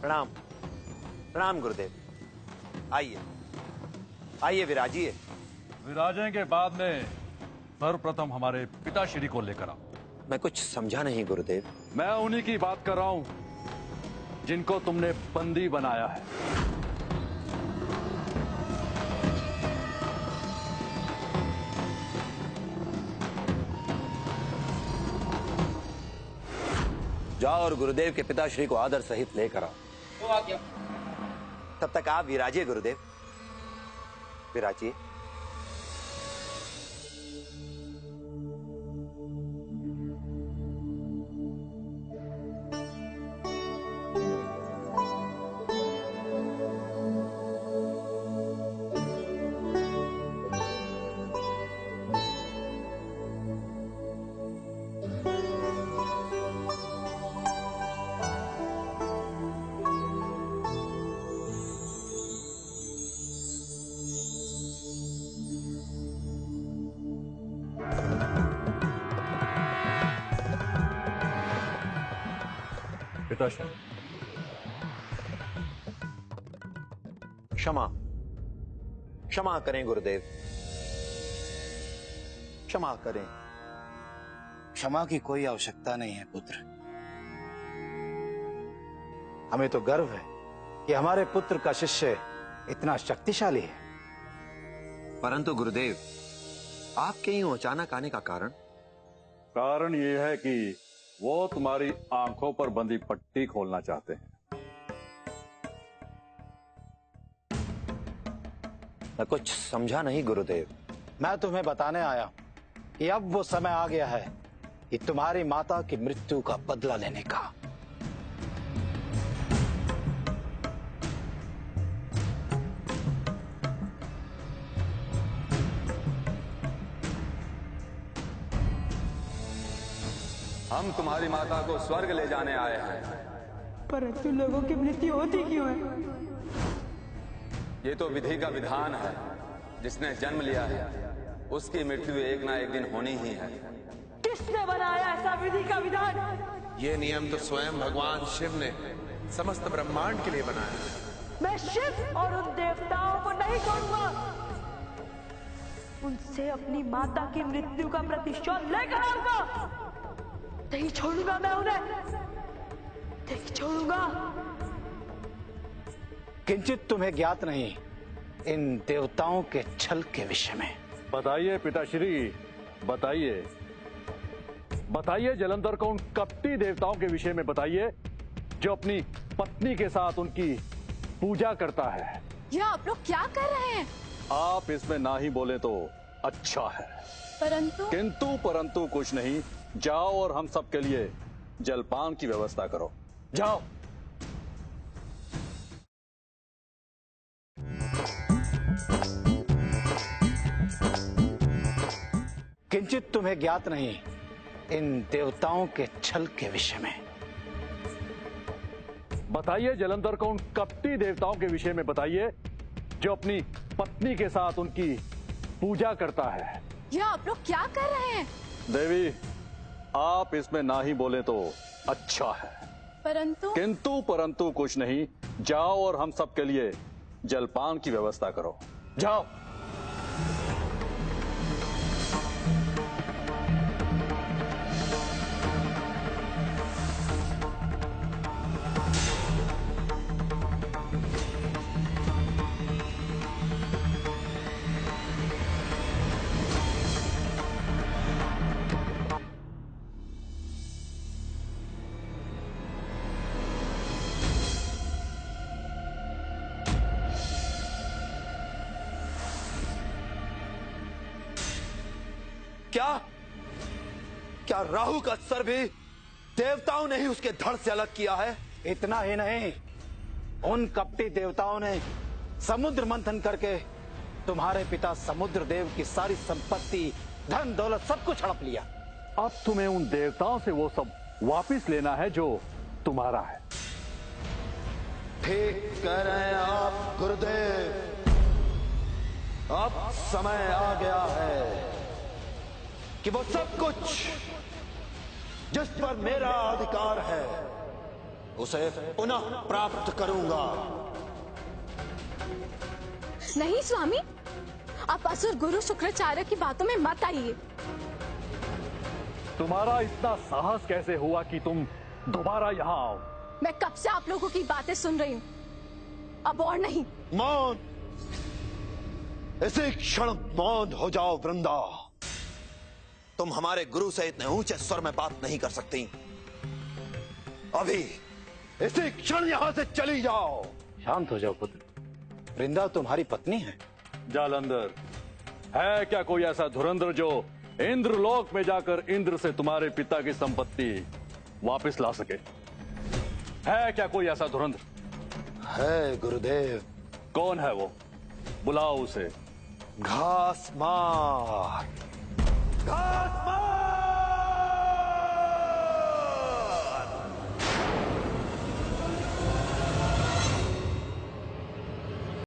प्रणाम। प्रणाम गुरुदेव। आइए आइए, विराजिए। विराजेंगे बाद में, सर्वप्रथम हमारे पिताश्री को लेकर आओ। मैं कुछ समझा नहीं गुरुदेव। मैं उन्हीं की बात कर रहा हूं जिनको तुमने बंदी बनाया है। जाओ और गुरुदेव के पिताश्री को आदर सहित लेकर आओ। तो आ गया। तब तक आप विराजिए गुरुदेव, विराजिए। पिताश्री, क्षमा क्षमा करें गुरुदेव, क्षमा करें। क्षमा की कोई आवश्यकता नहीं है पुत्र। हमें तो गर्व है कि हमारे पुत्र का शिष्य इतना शक्तिशाली है। परंतु गुरुदेव, आपके यूं अचानक आने का कारण ये है कि वो तुम्हारी आंखों पर बंधी पट्टी खोलना चाहते हैं। मैं कुछ समझा नहीं गुरुदेव। मैं तुम्हें बताने आया कि अब वो समय आ गया है कि तुम्हारी माता की मृत्यु का बदला लेने का। हम तुम्हारी माता को स्वर्ग ले जाने आए हैं। परंतु लोगों की मृत्यु होती क्यों है? ये तो विधि का विधान है। जिसने जन्म लिया है उसकी मृत्यु एक ना एक दिन होनी ही है। किसने बनाया ऐसा विधि का विधान? ये नियम तो स्वयं भगवान शिव ने समस्त ब्रह्मांड के लिए बनाया है। मैं शिव और उन देवताओं को नहीं छोड़ूंगा। उनसे अपनी माता की मृत्यु का प्रतिशोध लेकर आऊंगा। नहीं छोड़ूंगा मैं उन्हें, नहीं छोड़ूंगा। किंचित तुम्हें ज्ञात नहीं इन देवताओं के छल के विषय में। बताइए पिताश्री, बताइए बताइए जलंधर को उन कपटी देवताओं के विषय में बताइए जो अपनी पत्नी के साथ उनकी पूजा करता है। ये आप लोग क्या कर रहे हैं? आप इसमें ना ही बोले तो अच्छा है। किंतु परंतु कुछ नहीं। जाओ और हम सब के लिए जलपान की व्यवस्था करो। जाओ। किंचित तुम्हें ज्ञात नहीं इन देवताओं के छल के विषय में। बताइए जलंधर को उन कपटी देवताओं के विषय में बताइए जो अपनी पत्नी के साथ उनकी पूजा करता है। ये आप लोग क्या कर रहे हैं? देवी, आप इसमें ना ही बोले तो अच्छा है। किंतु परंतु कुछ नहीं। जाओ और हम सब के लिए जलपान की व्यवस्था करो। जाओ। क्या राहु का सर भी देवताओं ने ही उसके धड़ से अलग किया है? इतना ही नहीं, उन कपटी देवताओं ने समुद्र मंथन करके तुम्हारे पिता समुद्र देव की सारी संपत्ति, धन दौलत सब कुछ हड़प लिया। अब तुम्हें उन देवताओं से वो सब वापिस लेना है जो तुम्हारा है। ठीक कह रहे हैं आप गुरुदेव। अब समय आ गया है कि वो सब कुछ जिस पर मेरा अधिकार है उसे पुनः प्राप्त करूंगा। नहीं स्वामी, आप असुर गुरु शुक्राचार्य की बातों में मत आइए। तुम्हारा इतना साहस कैसे हुआ कि तुम दोबारा यहाँ आओ? मैं कब से आप लोगों की बातें सुन रही हूँ, अब और नहीं। मौन, इसी क्षण मौन हो जाओ वृंदा। तुम हमारे गुरु से इतने ऊंचे स्वर में बात नहीं कर सकती। अभी इसी क्षण यहां से चली जाओ। शांत हो जाओ पुत्र, वृंदा तुम्हारी पत्नी है। जालंधर, है क्या कोई ऐसा धुरंधर जो इंद्रलोक में जाकर इंद्र से तुम्हारे पिता की संपत्ति वापस ला सके? है क्या कोई ऐसा धुरंधर? है गुरुदेव। कौन है वो? बुलाओ उसे। घास मार, घास मार।